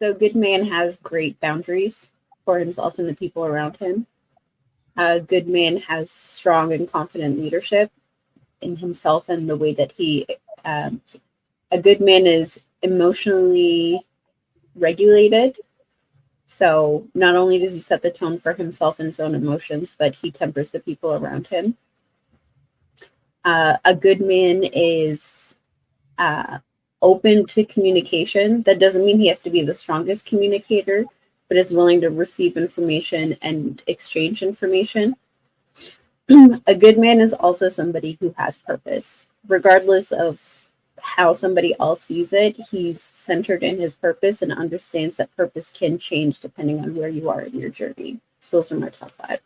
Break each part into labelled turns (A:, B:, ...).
A: So a good man has great boundaries for himself and the people around him. A good man has strong and confident leadership in himself and the way that he. Um, a good man is emotionally regulated. So not only does he set the tone for himself and his own emotions, but he tempers the people around him. A good man is uh, open to communication. That doesn't mean he has to be the strongest communicator, but is willing to receive information and exchange information. A good man is also somebody who has purpose, regardless of how somebody else sees it. He's centered in his purpose and understands that purpose can change depending on where you are in your journey. So those are my top five.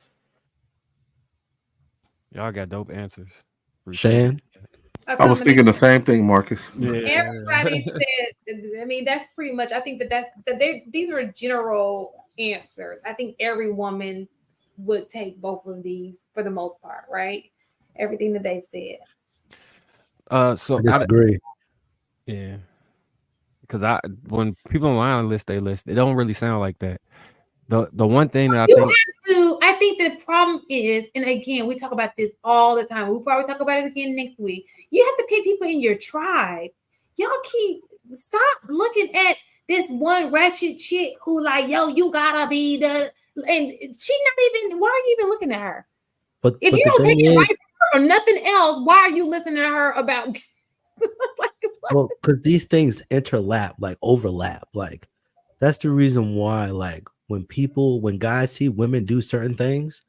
B: Y'all got dope answers. Appreciate
C: Shan.
B: that.
D: A
E: I was thinking the
D: combination.
E: same thing, Marcus.
D: Everybody
B: Yeah.
D: said. I mean, that's pretty much. I think that these are general answers. I think every woman would take both of these for the most part, right? Everything that they've said.
B: So
C: I
B: I
C: disagree.
B: yeah, because I when people online list they list, it don't really sound like that. The one thing that I
D: You
B: think,
D: have to. I think the problem is, and again, we talk about this all the time. We'll probably talk about it again next week. You have to pick people in your tribe. Y'all stop looking at this one ratchet chick who like, yo, you gotta be the, and she's not even. Why are you even looking at her? If
C: But
D: you
C: the
D: don't take
C: thing is,
D: advice from her or nothing else, why are you listening to her about? Like, what?
C: well, because these things interlap, like overlap. Like that's the reason why, like, when guys see women do certain things,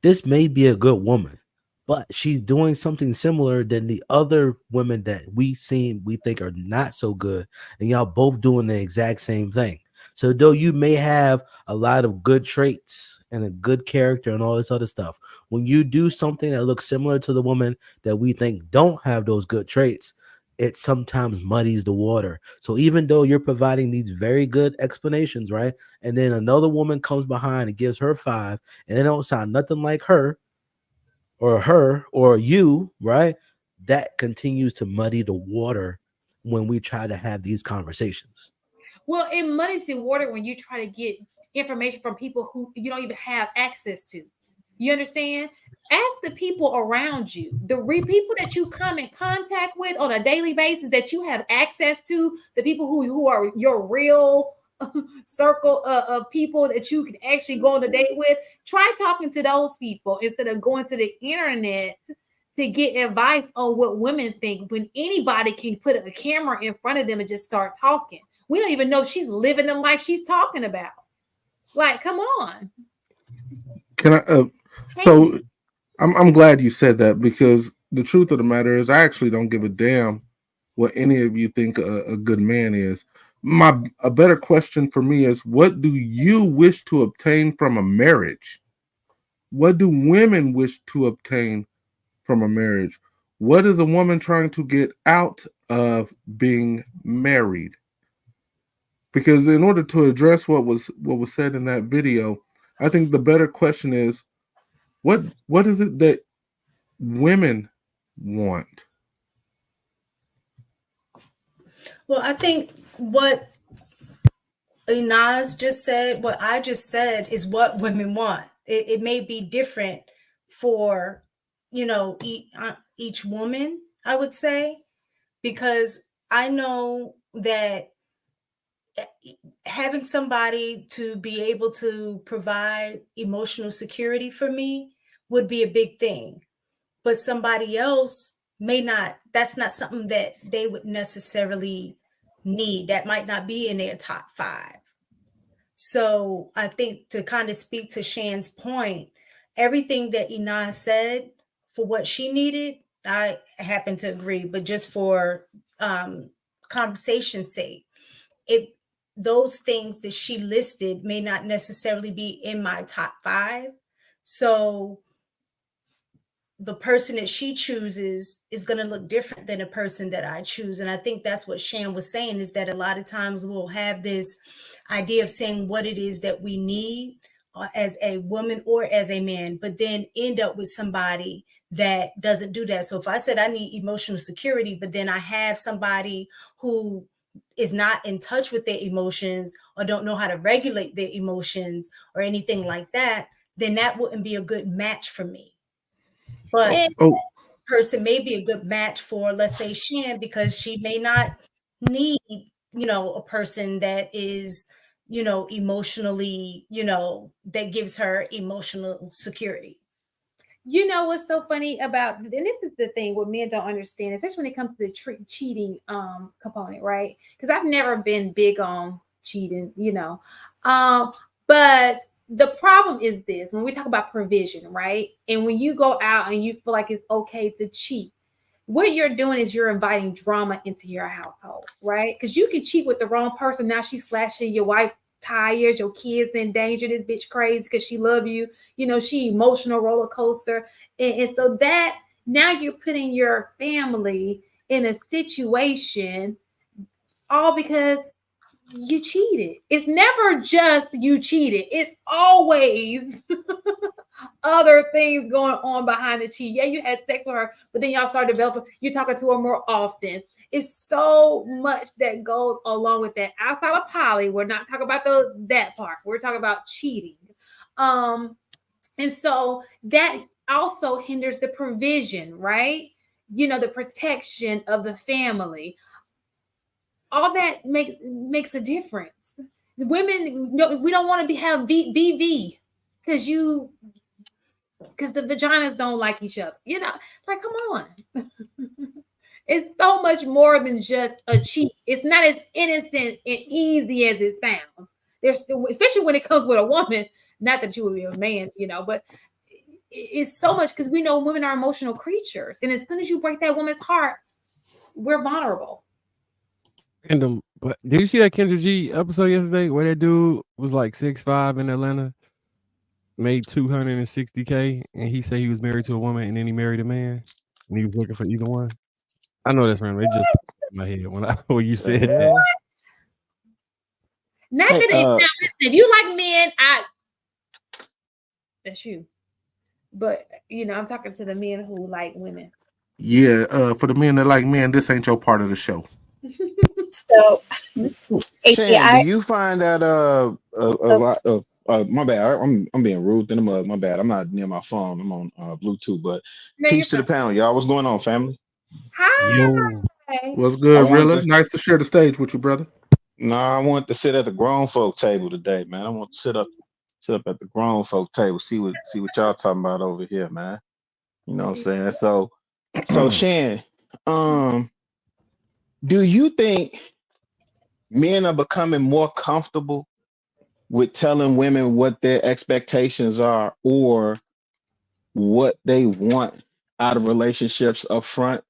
C: this may be a good woman, but she's doing something similar than the other women that we think are not so good, and y'all both doing the exact same thing. So though you may have a lot of good traits and a good character and all this other stuff, when you do something that looks similar to the woman that we think don't have those good traits, it sometimes muddies the water. So even though you're providing these very good explanations, right? And then another woman comes behind and gives her five, and it don't sound nothing like her or you, right? That continues to muddy the water when we try to have these conversations.
D: Well, it muddies the water when you try to get information from people who you don't even have access to. You understand? Ask the people around you, people that you come in contact with on a daily basis, that you have access to, the people who are your real circle of people that you can actually go on a date with. Try talking to those people instead of going to the internet to get advice on what women think when anybody can put a camera in front of them and just start talking. We don't even know if she's living the life she's talking about. Like, come on.
E: Can I? So I'm glad you said that because the truth of the matter is I actually don't give a damn what any of you think a good man is. A better question for me is what do you wish to obtain from a marriage? What do women wish to obtain from a marriage? What is a woman trying to get out of being married? Because in order to address what was said in that video, I think the better question is what is it that women want?
F: Well, I think what Inaz just said, what I just said, is what women want. It may be different for, each woman, I would say, because I know that having somebody to be able to provide emotional security for me would be a big thing. But somebody else may not, that's not something that they would necessarily need. That might not be in their top five. So I think, to kind of speak to Shan's point, everything that Ina said for what she needed, I happen to agree. But just for conversation's sake, it those things that she listed may not necessarily be in my top five. So the person that she chooses is going to look different than a person that I choose. And I think that's what Shan was saying, is that a lot of times we'll have this idea of saying what it is that we need as a woman or as a man, but then end up with somebody that doesn't do that. So if I said I need emotional security, but then I have somebody who is not in touch with their emotions or don't know how to regulate their emotions or anything like that, then that wouldn't be a good match for me. But
E: Oh,
F: person may be a good match for, let's say, Shan, because she may not need, a person that is, emotionally, that gives her emotional security.
D: You know what's so funny about, and this is the thing what men don't understand, especially when it comes to the cheating component, right? Because I've never been big on cheating, but the problem is this: when we talk about provision, right? And when you go out and you feel like it's okay to cheat, what you're doing is you're inviting drama into your household, right? Because you can cheat with the wrong person. Now she's slashing your wife tires, your kids in danger, this bitch crazy because she love you, she emotional roller coaster. And so that now you're putting your family in a situation all because you cheated. It's never just you cheated. It's always other things going on behind the cheat. Yeah, you had sex with her, but then y'all start developing, you're talking to her more often. It's so much that goes along with that. Outside of poly, we're not talking about that part. We're talking about cheating. And so that also hinders the provision, right? The protection of the family. All that makes a difference. Women, we don't want to have BV because the vaginas don't like each other. Like, come on. It's so much more than just a cheat. It's not as innocent and easy as it sounds. There's still, especially when it comes with a woman, not that you would be a man, but it's so much because we know women are emotional creatures. And as soon as you break that woman's heart, we're vulnerable.
B: Random, but did you see that Kendra G episode yesterday where that dude was like 6'5" in Atlanta, made $260K, and he said he was married to a woman and then he married a man and he was looking for either one? I know that's random. It just popped in my head when you said that.
D: Not that listen, if you like men, that's you. But I'm talking to the men who like women.
E: Yeah, for the men that like men, this ain't your part of the show.
A: So,
G: Shan, do you find that a lot of my bad, I'm being rude in the mug. My bad. I'm not near my phone. I'm on Bluetooth. But peace to the panel, y'all. What's going on, family?
D: Hi.
B: Yo.
E: What's good, Rilla? Nice to share the stage with you, brother.
G: I want to sit at the grown folk table today, man. I want to sit up at the grown folk table, see what y'all talking about over here, man. You know what I'm saying? So Shan, do you think men are becoming more comfortable with telling women what their expectations are or what they want out of relationships up front?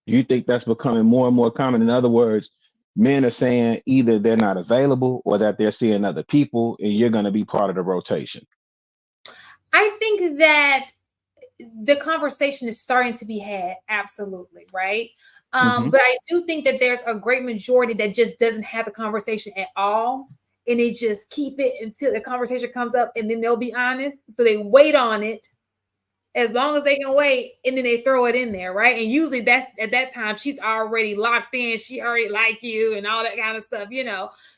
G: You think that's becoming more and more common? In other words, men are saying either they're not available or that they're seeing other people and you're going to be part of the rotation.
D: I think that the conversation is starting to be had. Absolutely. Right. But I do think that there's a great majority that just doesn't have the conversation at all. And they just keep it until the conversation comes up and then they'll be honest. So they wait on it as long as they can wait, and then they throw it in there, right? And usually that's at that time she's already locked in, she already like you and all that kind of stuff,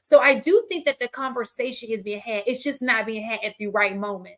D: So I do think that the conversation is being had. It's just not being had at the right moment.